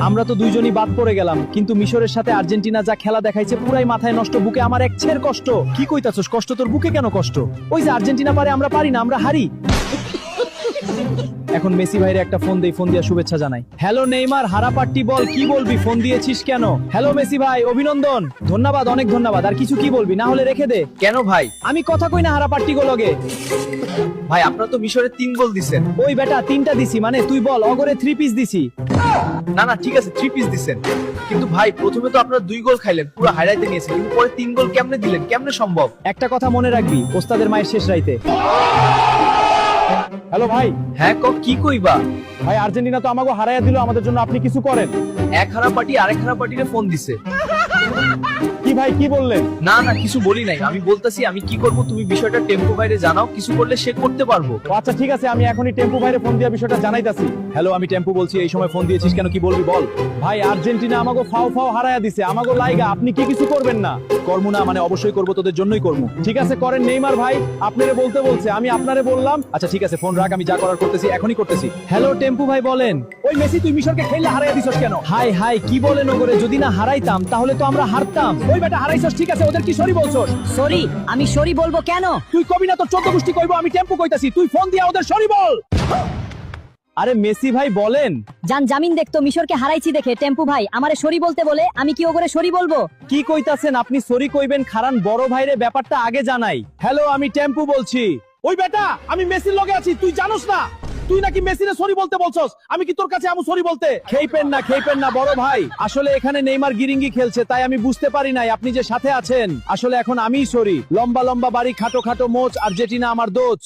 আমরা তো দুইজনই বাদ পড়ে গেলাম, কিন্তু মিশরের সাথে আর্জেন্টিনা যা খেলা দেখাইছে পুরাই মাথায় নষ্ট। বুকে আমার এক ছের কষ্ট। কি কইতাছস? কষ্ট তোর বুকে কেন কষ্ট? ওই যে আর্জেন্টিনা পারে, আমরা পারি না, আমরা হারি। এখন মেসি ভাইরে একটা ফোন দেই, ফোন দিয়া শুভেচ্ছা জানাই। হ্যালো নেইমার, হারাপাট্টি বল, কি বলবি? ফোন দিয়েছিস কেন? হ্যালো মেসি ভাই, অভিনন্দন। ধন্যবাদ, অনেক ধন্যবাদ। আর কিছু কি বলবি? না হলে রেখে দে। কেন ভাই? আমি কথা কই না হারাপাট্টি গোলগে। ভাই আপনারা তো মিশরে 3 গোল দিছেন। ওই বেটা 3টা দিছি, মানে তুই বল অগরে 3 পিস দিছি। না না ঠিক আছে 3 পিস দিছেন, কিন্তু ভাই প্রথমে তো আপনারা 2 গোল খাইলেন, পুরো হাইলাইটে নিয়েছেন, কিন্তু পরে 3 গোল কেমনে দিলেন? কেমনে সম্ভব? একটা কথা মনে রাখবি, ওস্তাদের মায়ের শেষ রাইতে। হ্যালো ভাই। হ্যাঁ কি কইবা? ভাই আর্জেন্টিনা তো আমাকে হারাইয়া দিল, আমাদের জন্য আপনি কিছু করেন। এক খারাপ পার্টি আরেক খারাপ পার্টিরে ফোন দিছে। কি ভাই, কি বললেন? না না কিছু বলি নাই, আমি বলতাছি আমি কি করব, তুমি বিষয়টা টেম্পো বাইরে জানাও, কিছু করলে সে করতে পারবো। ও আচ্ছা ঠিক আছে, আমি এখনই টেম্পু ভাইরে ফোন দিয়া বিষয়টা জানাইতাছি। হ্যালো, আমি টেম্পু বলছি। এই সময় ফোন দিয়েছিস কেন? কি বলবি বল। ভাই আর্জেন্টিনা আমাকে ফাও ফাও হারাইয়া দিছে, আমাকে লাইগা আপনি কি কিছু করবেন না? করবো না মানে অবশ্যই করবো, তোদের জন্যই করবো। ঠিক আছে করেন। নেইমার ভাই আপনারে বলতে বলছে, আমি আপনারে বললাম। আচ্ছা ঠিক আছে, ফোন রাখ, আমি যা করার করতেছি, এখনই করতেছি। হ্যালো টেম্পু ভাই বলেন। ওই মেসি তুই মিশরকে খেললে হারাইয়া দিছস কেন? হাই হাই, কি বলেন ওগরে? যদি না হারাইতাম তাহলে তো আমরা হারতাম। ওই বেটা হারাইছস, ঠিক আছে, ওদের কি সরি বলছস? সরি? আমি সরি বলবো কেন? তুই কবি না, তোর 14 গোষ্ঠী কইবো। আমি টেম্পু কইতাছি, তুই ফোন দিয়া ওদের সরি বল। আরে মেসি ভাই বলেন। জান জামিন দেখতো, মিশরকে হারাইছি দেখে টেম্পু ভাই আমারে সরি বলতে বলে, আমি কি ওগরে সরি বলবো? কি কইতাছেন আপনি? সরি কইবেন খারান, বড় ভাইরে ব্যাপারটা আগে জানাই। হ্যালো, আমি টেম্পু বলছি। ওই বেটা আমি মেসির লগে আছি, তুই জানোস না? তুই নাকি মেসিরে সরি বলতে বলছস, আমি কি তোর কাছে আমু সরি বলতে? খেইপেন না বড় ভাই, আসলে এখানে নেইমার গিরিঙ্গি খেলছে, তাই আমি বুঝতে পারি নাই আপনি যে সাথে আছেন। আসলে এখন আমিই সরি। লম্বা লম্বা বাড়ি, খাটো খাটো মোচ, আর্জেন্টিনা আমার দোচ।